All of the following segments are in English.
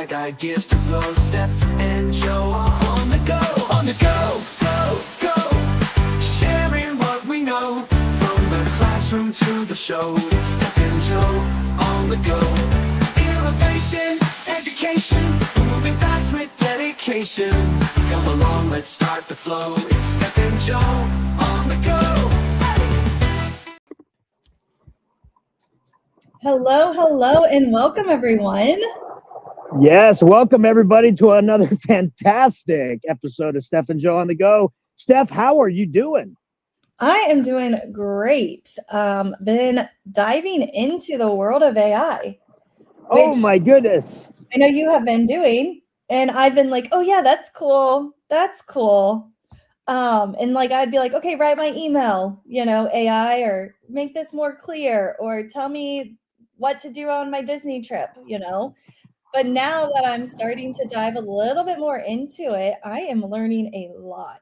like ideas to flow. Steph and Joe are on the go, go. Sharing what we know from the classroom to the show. It's Steph and Joe on the go. Innovation, education, moving fast with dedication. Come along, let's start the flow. It's Steph and Joe on the go. Hello, and welcome everyone. Yes, welcome everybody to another fantastic episode of Steph and Joe on the Go. Steph, how are you doing? I am doing great. Been diving into the world of AI. Oh my goodness. I know you have been doing, and I've been like, oh yeah, that's cool. And like I'd be like, okay, write my email, AI, or make this more clear, or tell me what to do on my Disney trip, But now that I'm starting to dive a little bit more into it, I am learning a lot.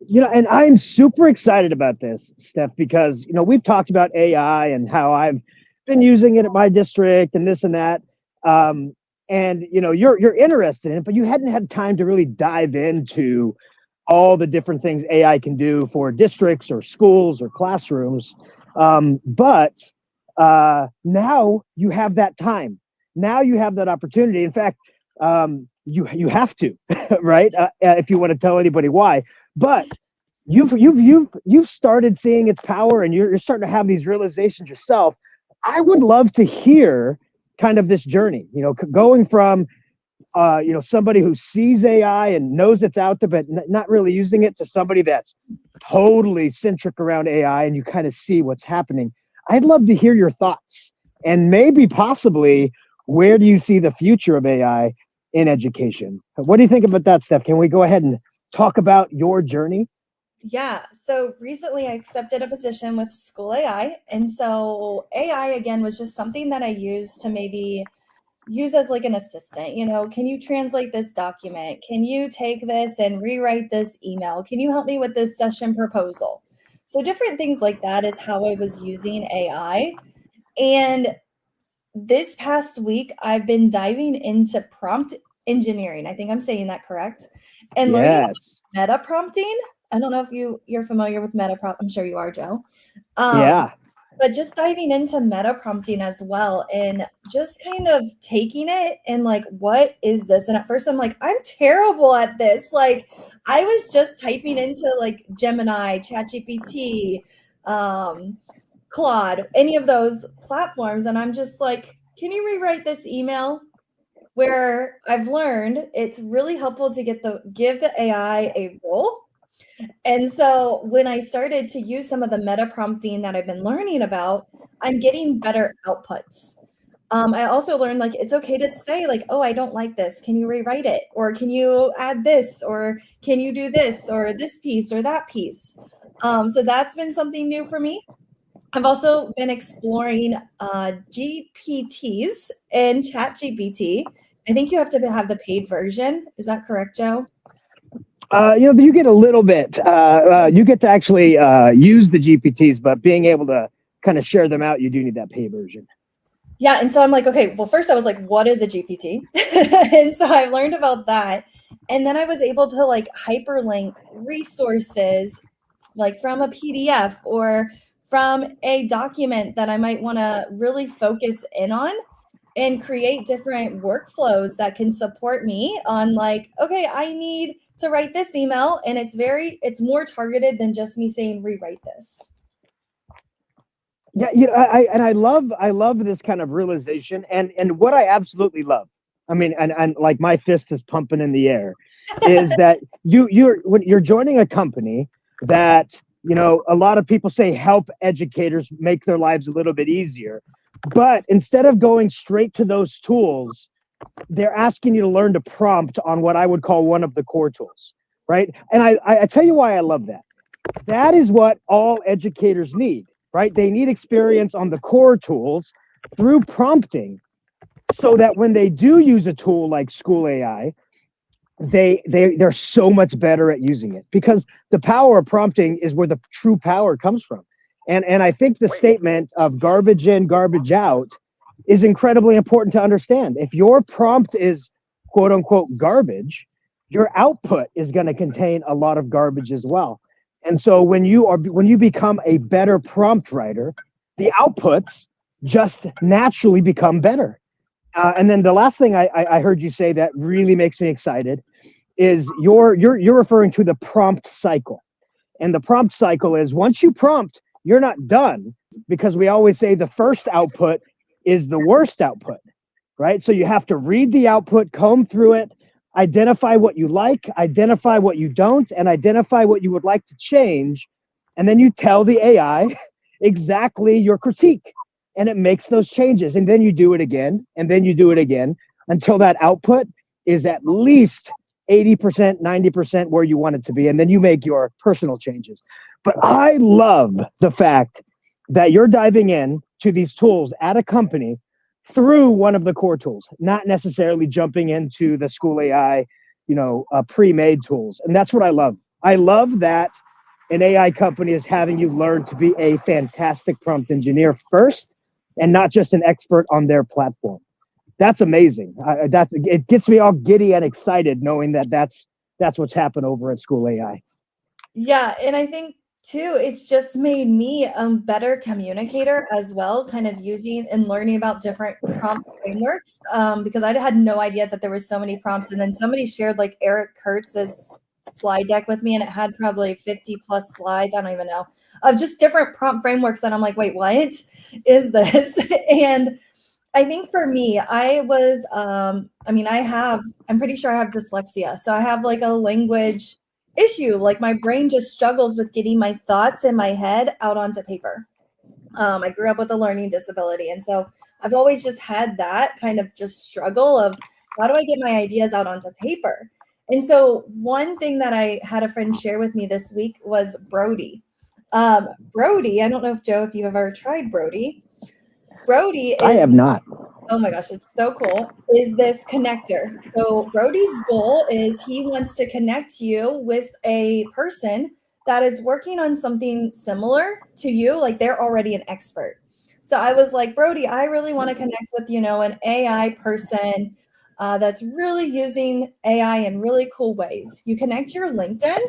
And I'm super excited about this, Steph, because, we've talked about AI and how I've been using it at my district and this and that. You're interested in it, but you hadn't had time to really dive into all the different things AI can do for districts or schools or classrooms. But now you have that time. Now you have that opportunity. In fact, you have to, right? If you want to tell anybody why. But you've started seeing its power, and you're starting to have these realizations yourself. I would love to hear kind of this journey. Going from somebody who sees AI and knows it's out there, but not really using it, to somebody that's totally centric around AI, and you kind of see what's happening. I'd love to hear your thoughts, and maybe possibly, where do you see the future of AI in education? What do you think about that, Steph? Can we go ahead and talk about your journey? Yeah. So recently I accepted a position with School AI. And so AI, again, was just something that I used to maybe use as like an assistant. Can you translate this document? Can you take this and rewrite this email? Can you help me with this session proposal? So different things like that is how I was using AI. And this past week, I've been diving into prompt engineering. I think I'm saying that correct. And learning meta prompting. I don't know if you're familiar with meta prompt. I'm sure you are, Joe. Yeah. But just diving into meta prompting as well, and just kind of taking it and like, what is this? And at first I'm like, I'm terrible at this. Like, I was just typing into like Gemini, ChatGPT, Claude, any of those platforms. And I'm just like, can you rewrite this email? Where I've learned it's really helpful to give the AI a role. And so when I started to use some of the meta prompting that I've been learning about, I'm getting better outputs. I also learned like it's okay to say like, oh, I don't like this. Can you rewrite it? Or can you add this? Or can you do this or this piece or that piece? So that's been something new for me. I've also been exploring GPTs and ChatGPT. I think you have to have the paid version. Is that correct, Joe? You get a little bit. You get to actually use the GPTs, but being able to kind of share them out, you do need that pay version. Yeah, and so I'm like, okay, well, first I was like, what is a GPT? And so I learned about that. And then I was able to like hyperlink resources like from a PDF or from a document that I might want to really focus in on, and create different workflows that can support me on like, okay, I need to write this email, and it's more targeted than just me saying rewrite this. Yeah, I love this kind of realization, and what I absolutely love, I mean, and like my fist is pumping in the air, is that when you're joining a company that, a lot of people say help educators make their lives a little bit easier. But instead of going straight to those tools, they're asking you to learn to prompt on what I would call one of the core tools, right? And I tell you why I love that. That is what all educators need, right? They need experience on the core tools through prompting, so that when they do use a tool like School AI, they're so much better at using it, because the power of prompting is where the true power comes from. And I think the statement of garbage in, garbage out is incredibly important to understand. If your prompt is quote unquote garbage, your output is going to contain a lot of garbage as well. And so when you become a better prompt writer, the outputs just naturally become better. And then the last thing I heard you say that really makes me excited is you're referring to the prompt cycle. And the prompt cycle is once you prompt, you're not done, because we always say the first output is the worst output, right? So you have to read the output, comb through it, identify what you like, identify what you don't, and identify what you would like to change. And then you tell the AI exactly your critique, and it makes those changes. And then you do it again, and then you do it again until that output is at least 80%, 90% where you want it to be. And then you make your personal changes. But I love the fact that you're diving in to these tools at a company through one of the core tools, not necessarily jumping into the School AI, pre-made tools. And that's what I love. I love that an AI company is having you learn to be a fantastic prompt engineer first, and not just an expert on their platform. That's amazing. It gets me all giddy and excited knowing that that's what's happened over at School AI. Yeah, and I think too, it's just made me a better communicator as well, kind of using and learning about different prompt frameworks, because I had no idea that there were so many prompts. And then somebody shared like Eric Kurtz's slide deck with me, and it had probably 50 plus slides, I don't even know, of just different prompt frameworks. And I'm like, wait, what is this? And I think for me, I'm pretty sure I have dyslexia. So I have like a language issue. Like my brain just struggles with getting my thoughts in my head out onto paper. I grew up with a learning disability. And so I've always just had that kind of just struggle of how do I get my ideas out onto paper? And so one thing that I had a friend share with me this week was Brody. Brody, I don't know if you've ever tried Brody. Brody is, I have not. oh my gosh, it's so cool, is this connector. So Brody's goal is he wants to connect you with a person that is working on something similar to you, like they're already an expert. So I was like, Brody, I really want to connect with, an AI person that's really using AI in really cool ways. You connect your LinkedIn,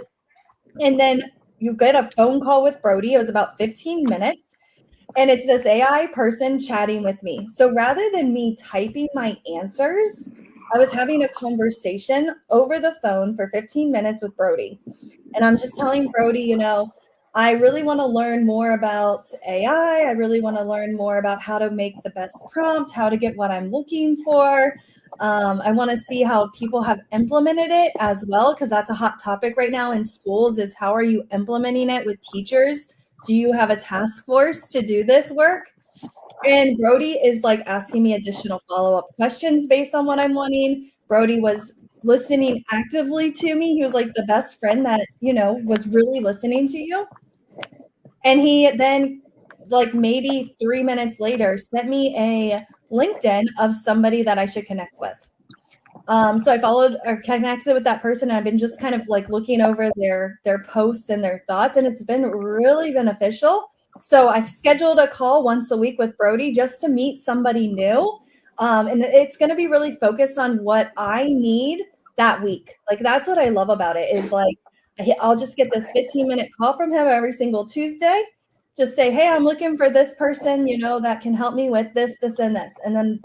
and then you get a phone call with Brody. It was about 15 minutes. And it's this AI person chatting with me. So rather than me typing my answers, I was having a conversation over the phone for 15 minutes with Brody. And I'm just telling Brody, I really want to learn more about AI. I really want to learn more about how to make the best prompt, how to get what I'm looking for. I want to see how people have implemented it as well, because that's a hot topic right now in schools, is how are you implementing it with teachers? Do you have a task force to do this work? And Brody is like asking me additional follow-up questions based on what I'm wanting. Brody was listening actively to me. He was like the best friend that, was really listening to you. And he then, like maybe 3 minutes later, sent me a LinkedIn of somebody that I should connect with. So I followed or connected with that person, and I've been just kind of like looking over their posts and their thoughts, and it's been really beneficial. So I've scheduled a call once a week with Brody just to meet somebody new. And it's going to be really focused on what I need that week. Like, that's what I love about it, is like, I'll just get this 15-minute call from him every single Tuesday. Just say, hey, I'm looking for this person, that can help me with this, this, and this. And then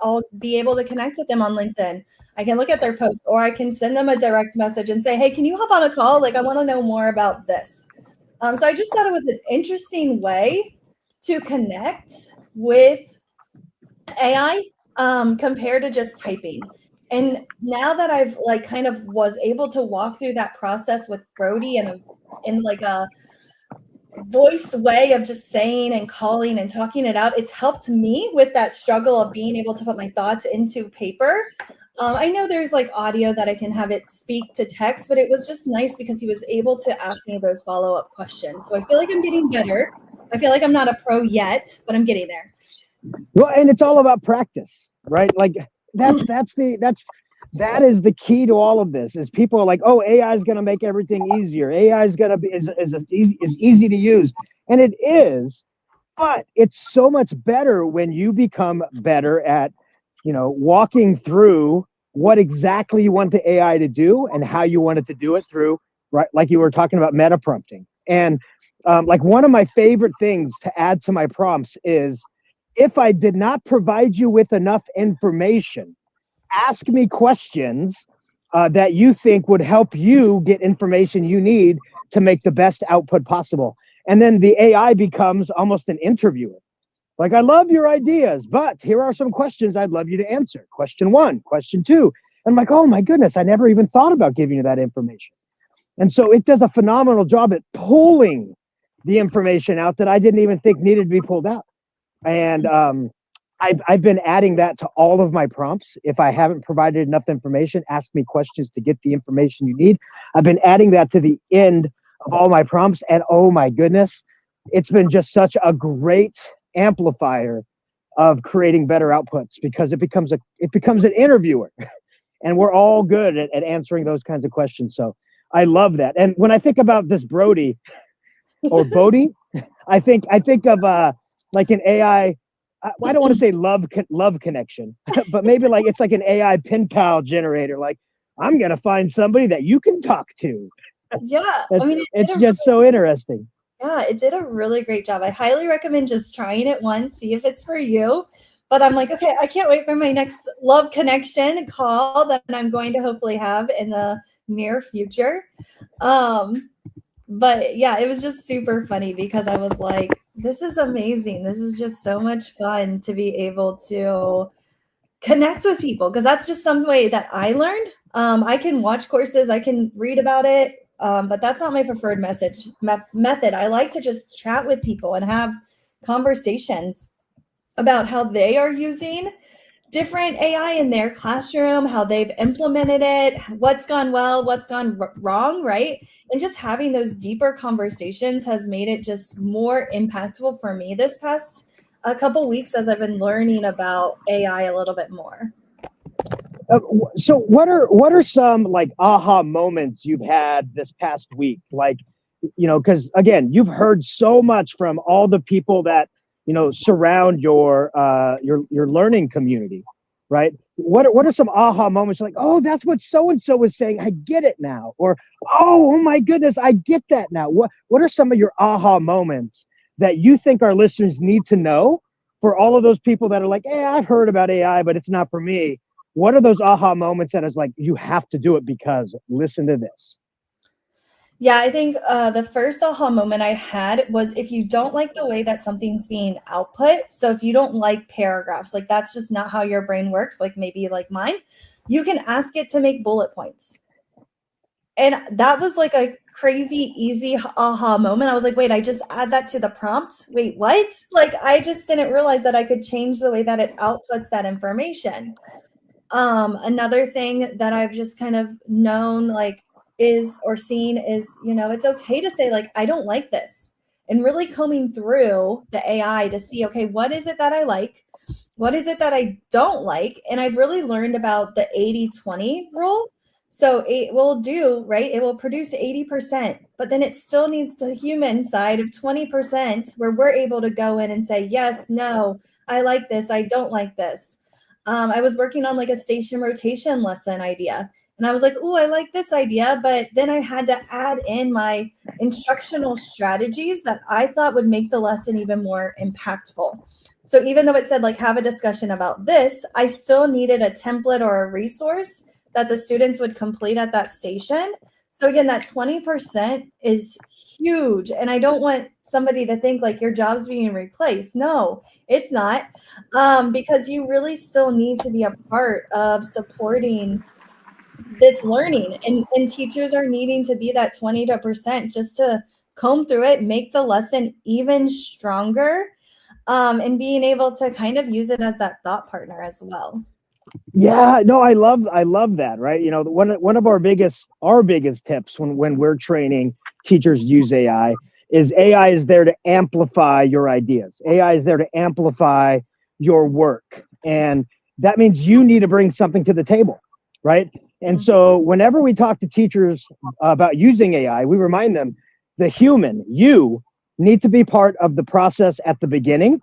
I'll be able to connect with them on LinkedIn. I can look at their post, or I can send them a direct message and say, hey, can you hop on a call? Like, I want to know more about this. So I just thought it was an interesting way to connect with AI compared to just typing. And now that I've like kind of was able to walk through that process with Brody in like a voice way of just saying and calling and talking it out, it's helped me with that struggle of being able to put my thoughts into paper. I know there's like audio that I can have it speak to text, but it was just nice because he was able to ask me those follow-up questions. So I feel like I'm getting better. I feel like I'm not a pro yet, but I'm getting there. Well, and it's all about practice, right? Like that is the key to all of this. Is people are like, oh, AI is going to make everything easier. AI is going to be is easy to use, and it is. But it's so much better when you become better at, walking through what exactly you want the AI to do and how you want it to do it through, right? Like you were talking about meta prompting. And like one of my favorite things to add to my prompts is, if I did not provide you with enough information, ask me questions that you think would help you get information you need to make the best output possible. And then the AI becomes almost an interviewer. Like, I love your ideas, but here are some questions I'd love you to answer. Question 1, question 2. And I'm like, oh my goodness, I never even thought about giving you that information. And so it does a phenomenal job at pulling the information out that I didn't even think needed to be pulled out. And I've been adding that to all of my prompts. If I haven't provided enough information, ask me questions to get the information you need. I've been adding that to the end of all my prompts. And oh my goodness, it's been just such a great amplifier of creating better outputs, because it becomes an interviewer. And we're all good at answering those kinds of questions. So I love that. And when I think about this Brody or Bodhi, I think of like an AI. I don't want to say love connection, but maybe like it's like an AI pen pal generator. Like, I'm gonna find somebody that you can talk to. Yeah, I mean, It's just so interesting. yeah, it did a really great job. I highly recommend just trying it once, see if it's for you. But I'm like, okay, I can't wait for my next love connection call that I'm going to hopefully have in the near future. But yeah, it was just super funny because I was like, this is amazing. This is just so much fun to be able to connect with people, because that's just some way that I learned. I can watch courses, I can read about it, but that's not my preferred method. I like to just chat with people and have conversations about how they are using different AI in their classroom, how they've implemented it, what's gone well, what's gone wrong, right? And just having those deeper conversations has made it just more impactful for me this past a couple weeks as I've been learning about AI a little bit more. So what are some like aha moments you've had this past week? Like, because again, you've heard so much from all the people that surround your learning community, right? What are some aha moments? Like, oh, that's what so and so was saying. I get it now. Or oh my goodness, I get that now. What are some of your aha moments that you think our listeners need to know for all of those people that are like, hey, I've heard about AI, but it's not for me? What are those aha moments that is like, you have to do it because listen to this? Yeah, I think the first aha moment I had was, if you don't like the way that something's being output, so if you don't like paragraphs, like that's just not how your brain works, like maybe like mine, you can ask it to make bullet points. And that was like a crazy easy aha moment. I was like, wait, I just add that to the prompt? Wait, what? Like, I just didn't realize that I could change the way that it outputs that information. Another thing that I've just kind of known, like, is or seen is, it's okay to say, like, I don't like this, and really combing through the AI to see, okay, what is it that I like? What is it that I don't like? And I've really learned about the 80-20 rule. So it will do, right? It will produce 80%, but then it still needs the human side of 20% where we're able to go in and say, yes, no, I like this, I don't like this. I was working on like a station rotation lesson idea. And I was like, oh, I like this idea. But then I had to add in my instructional strategies that I thought would make the lesson even more impactful. So even though it said like, have a discussion about this, I still needed a template or a resource that the students would complete at that station. So again, that 20% is huge. And I don't want somebody to think like your job's being replaced. No, it's not, because you really still need to be a part of supporting this learning, and teachers are needing to be that 20% just to comb through it, make the lesson even stronger, and being able to kind of use it as that thought partner as well. Yeah, no, I love that, right? One of our biggest tips when we're training teachers use AI is there to amplify your ideas. AI is there to amplify your work. And that means you need to bring something to the table, right? And so whenever we talk to teachers about using AI, we remind them the human, you need to be part of the process at the beginning,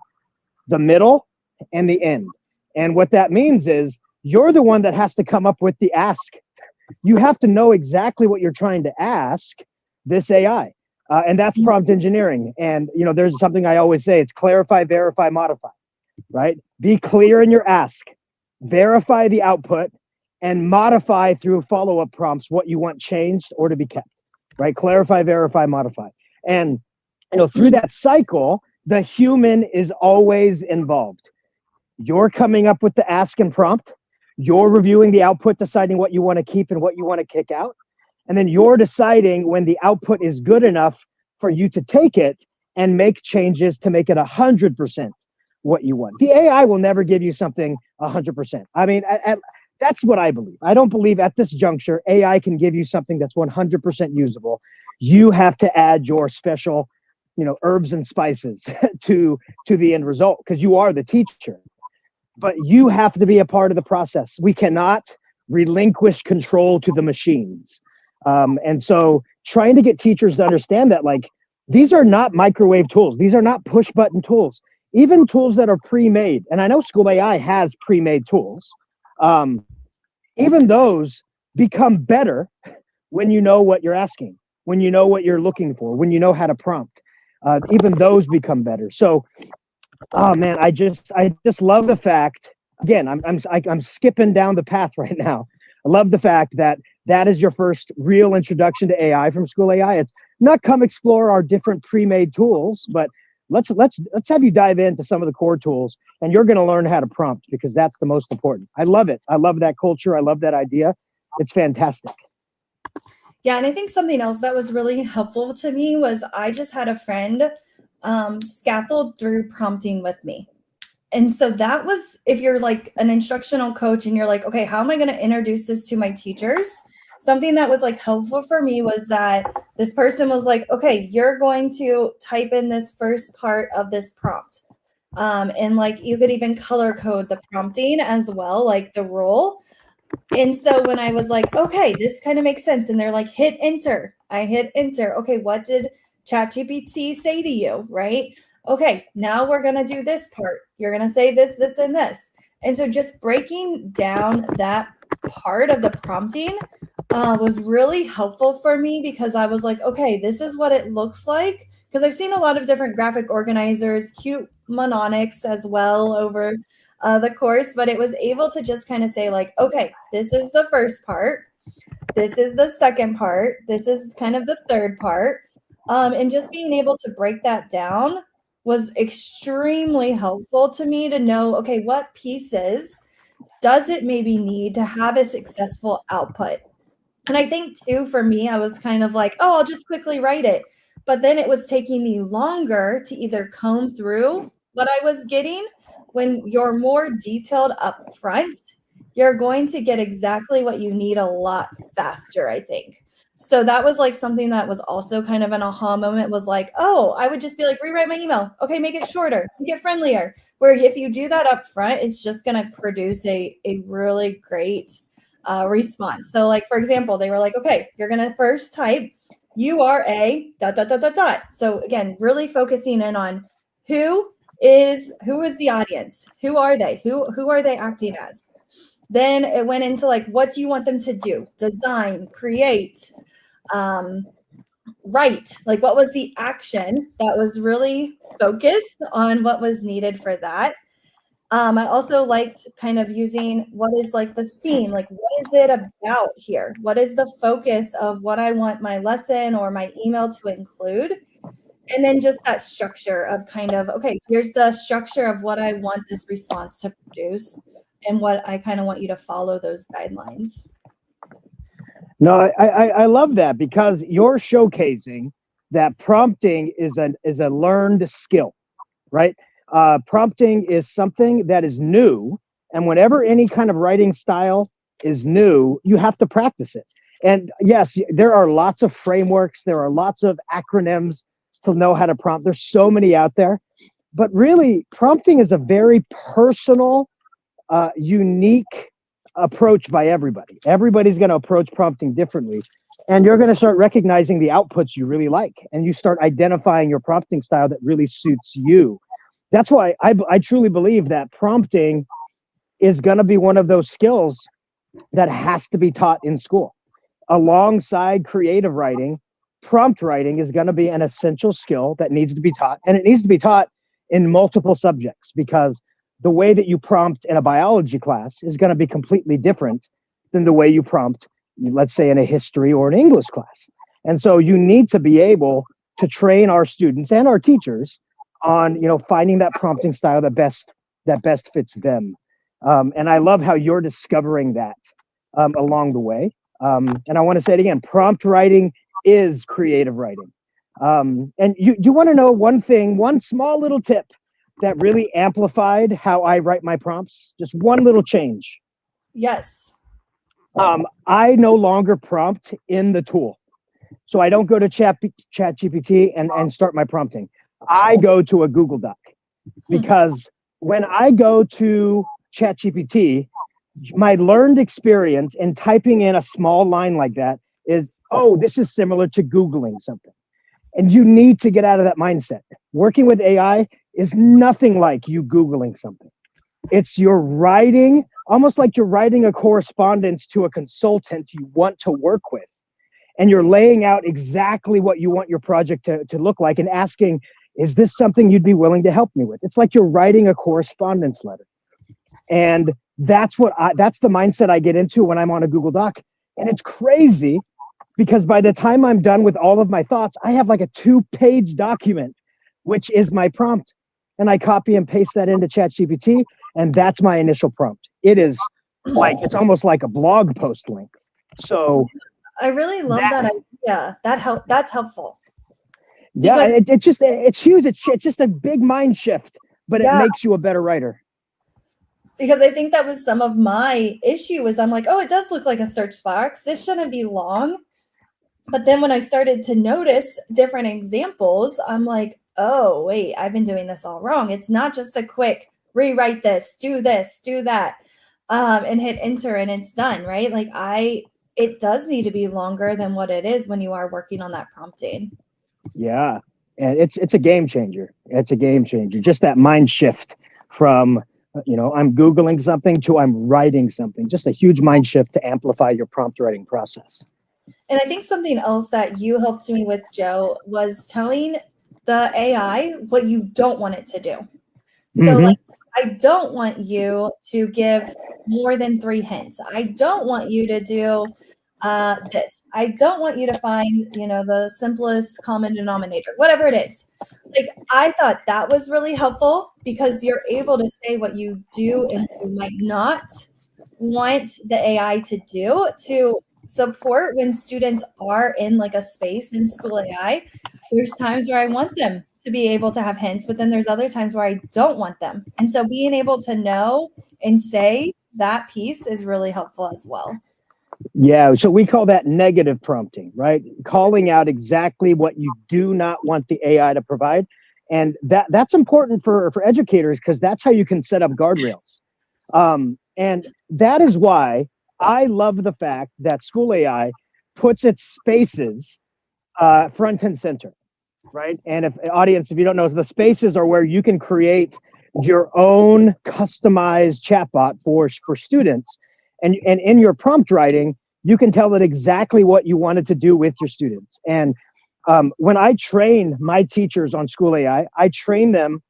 the middle, and the end. And what that means is you're the one that has to come up with the ask. You have to know exactly what you're trying to ask this AI. And that's prompt engineering. And, you know, there's something I always say, it's clarify, verify, modify, right? Be clear in your ask, verify the output, and modify through follow-up prompts what you want changed or to be kept, right? Clarify, verify, modify. And, you know, through that cycle, the human is always involved. You're coming up with the ask and prompt. You're reviewing the output, deciding what you want to keep and what you want to kick out. And then you're deciding when the output is good enough for you to take it and make changes to make it 100% what you want. The AI will never give you something 100%. I mean, that's what I believe. I don't believe at this juncture, AI can give you something that's 100% usable. You have to add your special, you know, herbs and spices to the end result because you are the teacher. But you have to be a part of the process. We cannot relinquish control to the machines. And so trying to get teachers to understand that, like, these are not microwave tools. These are not push button tools. Even tools that are pre-made, and I know School AI has pre-made tools, even those become better when you know what you're asking, when you know what you're looking for, when you know how to prompt. Even those become better. So, oh man, I just love the fact. Again, I'm skipping down the path right now. I love the fact that is your first real introduction to AI from School AI. It's not come explore our different pre-made tools, but let's have you dive into some of the core tools, and you're going to learn how to prompt because that's the most important. I love it. I love that culture. I love that idea. It's fantastic. Yeah, and I think something else that was really helpful to me was I just had a friend scaffold through prompting with me. And so that was, if you're like an instructional coach and you're like, okay, how am I going to introduce this to my teachers? Something that was like helpful for me was that this person was like, okay, you're going to type in this first part of this prompt. And like you could even color code the prompting as well, like the role. And so when I was like, okay, this kind of makes sense. And they're like, hit enter. I hit enter. Okay, what did ChatGPT say to you? Right? Okay, now we're going to do this part. You're going to say this, this, and this. And so just breaking down that part of the prompting was really helpful for me because I was like, okay, this is what it looks like. Because I've seen a lot of different graphic organizers, cute mnemonics as well over the course, but it was able to just kind of say like, okay, this is the first part. This is the second part. This is kind of the third part. And just being able to break that down was extremely helpful to me to know, okay, what pieces does it maybe need to have a successful output? And I think too, for me, I was kind of like, oh, I'll just quickly write it. But then it was taking me longer to either comb through what I was getting. When you're more detailed up front, you're going to get exactly what you need a lot faster, I think. So that was like something that was also kind of an aha moment was like, oh, I would just be like, rewrite my email. Okay, make it shorter, make it friendlier. Where if you do that up front, it's just going to produce a really great response. So like, for example, they were like, okay, you're going to first type, you are a ... So again, really focusing in on who is the audience? Who are they? Who are they acting as? Then it went into like, what do you want them to do? Design, create, write. Like, what was the action that was really focused on what was needed for that? I also liked kind of using what is like the theme, like what is it about here? What is the focus of what I want my lesson or my email to include? And then just that structure of kind of, okay, here's the structure of what I want this response to produce and what I kind of want you to follow those guidelines. No, I love that because you're showcasing that prompting is a learned skill, right? Prompting is something that is new. And whenever any kind of writing style is new, you have to practice it. And yes, there are lots of frameworks. There are lots of acronyms to know how to prompt. There's so many out there, but really prompting is a very personal, unique approach by everybody. Everybody's going to approach prompting differently. And you're going to start recognizing the outputs you really like, and you start identifying your prompting style that really suits you. That's why I truly believe that prompting is going to be one of those skills that has to be taught in school. Alongside creative writing, prompt writing is going to be an essential skill that needs to be taught, and it needs to be taught in multiple subjects, because the way that you prompt in a biology class is going to be completely different than the way you prompt, let's say, in a history or an English class. And so you need to be able to train our students and our teachers on, finding that prompting style that best fits them. And I love how you're discovering that along the way. And I want to say it again: prompt writing is creative writing. And you want to know one small little tip that really amplified how I write my prompts? Just one little change. Yes. I no longer prompt in the tool. So I don't go to ChatGPT and start my prompting. I go to a Google Doc, because when I go to ChatGPT, my learned experience in typing in a small line like that is, oh, this is similar to Googling something. And you need to get out of that mindset. Working with AI is nothing like you Googling something. It's you're writing, almost like you're writing a correspondence to a consultant you want to work with. And you're laying out exactly what you want your project to look like, and asking, is this something you'd be willing to help me with? It's like you're writing a correspondence letter. And that's the mindset I get into when I'm on a Google Doc. And it's crazy, because by the time I'm done with all of my thoughts, I have like a 2-page document, which is my prompt. And I copy and paste that into ChatGPT, and that's my initial prompt. It is like, it's almost like a blog post link. So I really love that idea. That's helpful. Yeah, it's huge. It's just a big mind shift, but it makes you a better writer. Because I think that was some of my issue, is I'm like, oh, it does look like a search box. This shouldn't be long. But then when I started to notice different examples, I'm like, oh, wait, I've been doing this all wrong. It's not just a quick rewrite this, do that, and hit enter and it's done, right? Like it does need to be longer than what it is when you are working on that prompting. Yeah, and it's a game changer. It's a game changer. Just that mind shift from, I'm Googling something to I'm writing something. Just a huge mind shift to amplify your prompt writing process. And I think something else that you helped me with, Joe, was telling the AI what you don't want it to do. So like, I don't want you to give more than 3 hints. I don't want you to do this. I don't want you to find, the simplest common denominator, whatever it is. Like, I thought that was really helpful, because you're able to say what you do and you might not want the AI to do to support when students are in like a space in school AI. There's times where I want them to be able to have hints, but then there's other times where I don't want them. And so being able to know and say that piece is really helpful as well. Yeah, so we call that negative prompting, right? Calling out exactly what you do not want the AI to provide. And that's important for educators, because that's how you can set up guardrails. And that is why I love the fact that School AI puts its spaces front and center, right? And if you don't know, the spaces are where you can create your own customized chatbot for students. And in your prompt writing, you can tell it exactly what you wanted to do with your students. And when I train my teachers on School AI, I train them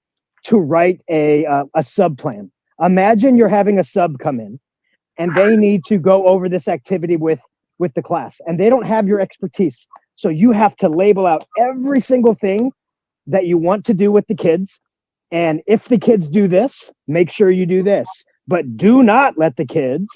to write a sub plan. Imagine you're having a sub come in, and they need to go over this activity with the class, and they don't have your expertise. So you have to label out every single thing that you want to do with the kids. And if the kids do this, make sure you do this. But do not let the kids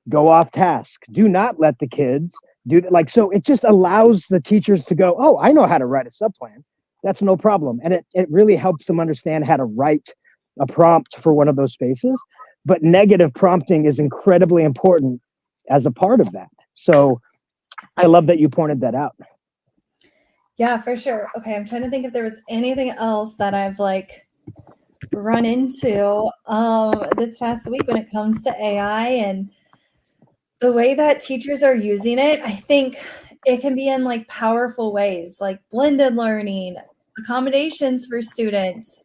go off task. Do not let the kids do that. Like, so it just allows the teachers to go, oh, I know how to write a subplan. That's no problem. And it really helps them understand how to write a prompt for one of those spaces. But negative prompting is incredibly important as a part of that. So I love that you pointed that out. Yeah, for sure. Okay, I'm trying to think if there was anything else that I've run into this past week when it comes to AI and the way that teachers are using it. I think it can be in like powerful ways, like blended learning, accommodations for students,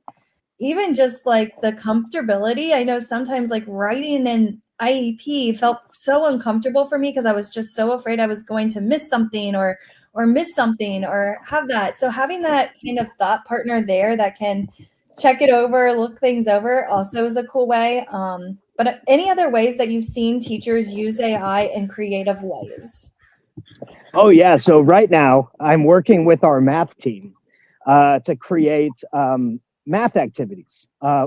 even just like the comfortability. I know sometimes like writing an IEP felt so uncomfortable for me because I was just so afraid I was going to miss something or miss something or have that. So having that kind of thought partner there that can check it over, look things over also is a cool way. But any other ways that you've seen teachers use AI in creative ways? Oh yeah. So right now I'm working with our math team to create math activities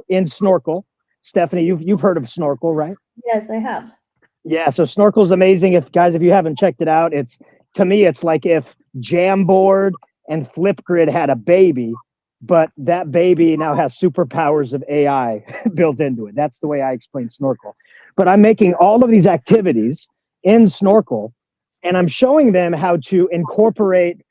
in Snorkel. Stephanie, you've heard of Snorkel, right? Yes, I have. Yeah. So Snorkel's amazing. If you haven't checked it out, to me it's like if Jamboard and Flipgrid had a baby, but that baby now has superpowers of AI built into it. That's the way I explain Snorkel. But I'm making all of these activities in Snorkel, and I'm showing them how to incorporate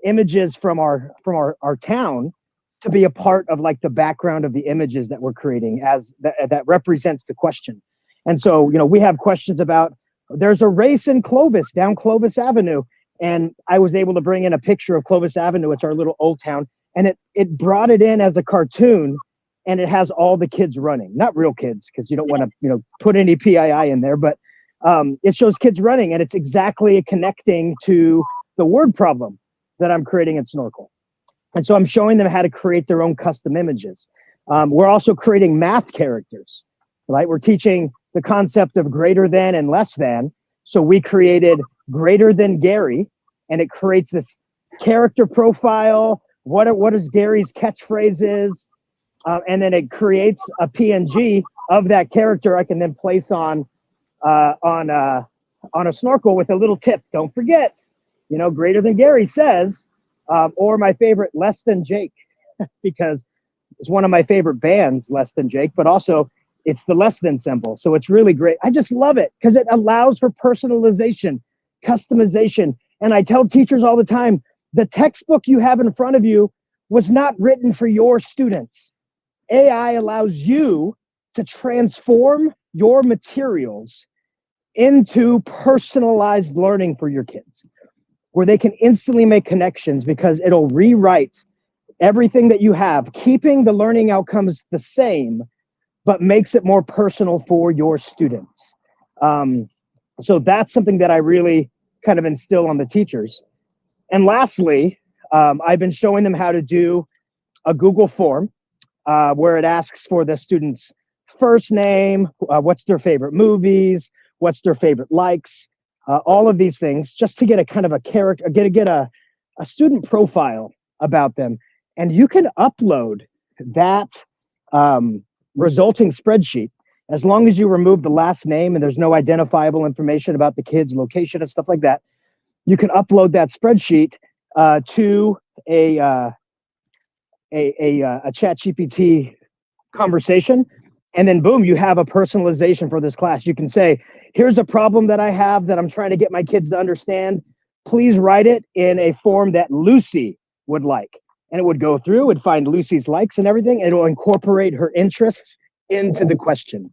images from our town to be a part of like the background of the images that we're creating that represents the question. And so, we have questions about there's a race in Clovis down Clovis Avenue. And I was able to bring in a picture of Clovis Avenue. It's our little old town. And it brought it in as a cartoon, and it has all the kids running, not real kids, because you don't want to, put any PII in there, but it shows kids running, and it's exactly connecting to the word problem that I'm creating in Snorkel. And so I'm showing them how to create their own custom images. We're also creating math characters, right? We're teaching the concept of greater than and less than. So we created greater than Gary, and it creates this character profile. What is Gary's catchphrases? And then it creates a PNG of that character I can then place on a Snorkel with a little tip. Don't forget, greater than Gary says, or my favorite, less than Jake, because it's one of my favorite bands, Less Than Jake, but also it's the less than symbol. So it's really great. I just love it because it allows for personalization, customization. And I tell teachers all the time, the textbook you have in front of you was not written for your students. AI allows you to transform your materials into personalized learning for your kids, where they can instantly make connections because it'll rewrite everything that you have, keeping the learning outcomes the same, but makes it more personal for your students. So that's something that I really kind of instill on the teachers. And lastly, I've been showing them how to do a Google form where it asks for the student's first name, what's their favorite movies, what's their favorite likes, all of these things, just to get a kind of a character, get a student profile about them. And you can upload that resulting spreadsheet as long as you remove the last name and there's no identifiable information about the kid's location and stuff like that. You can upload that spreadsheet to a ChatGPT conversation, and then boom, you have a personalization for this class. You can say, here's a problem that I have that I'm trying to get my kids to understand. Please write it in a form that Lucy would like. And it would go through and find Lucy's likes and everything. It will incorporate her interests into the question.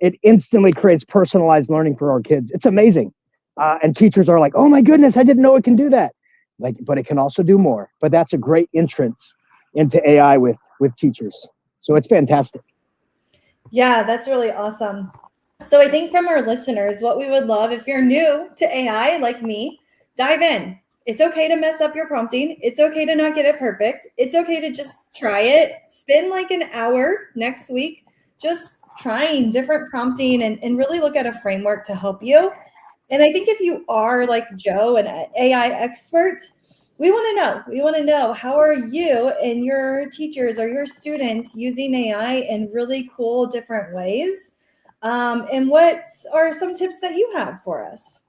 It instantly creates personalized learning for our kids. It's amazing. And teachers are like, oh my goodness, I didn't know it can do that. But it can also do more. But that's a great entrance into AI with teachers. So it's fantastic. Yeah, that's really awesome. So I think from our listeners, what we would love, if you're new to AI like me, dive in. It's okay to mess up your prompting. It's okay to not get it perfect. It's okay to just try it. Spend like an hour next week just trying different prompting and really look at a framework to help you. And I think if you are like Joe, an AI expert, we want to know how are you and your teachers or your students using AI in really cool different ways? And what are some tips that you have for us?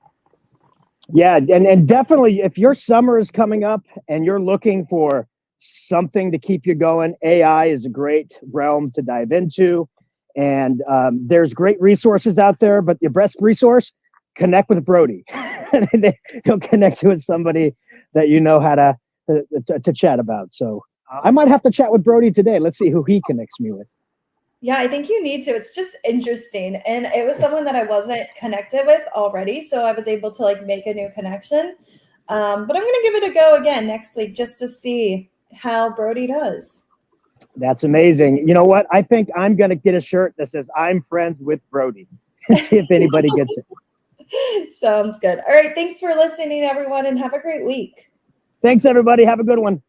Yeah, and definitely if your summer is coming up and you're looking for something to keep you going, AI is a great realm to dive into. And there's great resources out there, but your best resource, connect with Brody. He'll connect you with somebody that you know how to chat about. So I might have to chat with Brody today. Let's see who he connects me with. Yeah, I think you need to. It's just interesting. And it was someone that I wasn't connected with already. So I was able to like make a new connection. But I'm going to give it a go again next week just to see how Brody does. That's amazing. You know what? I think I'm going to get a shirt that says I'm friends with Brody and see if anybody gets it. Sounds good. All right. Thanks for listening, everyone, and have a great week. Thanks, everybody. Have a good one.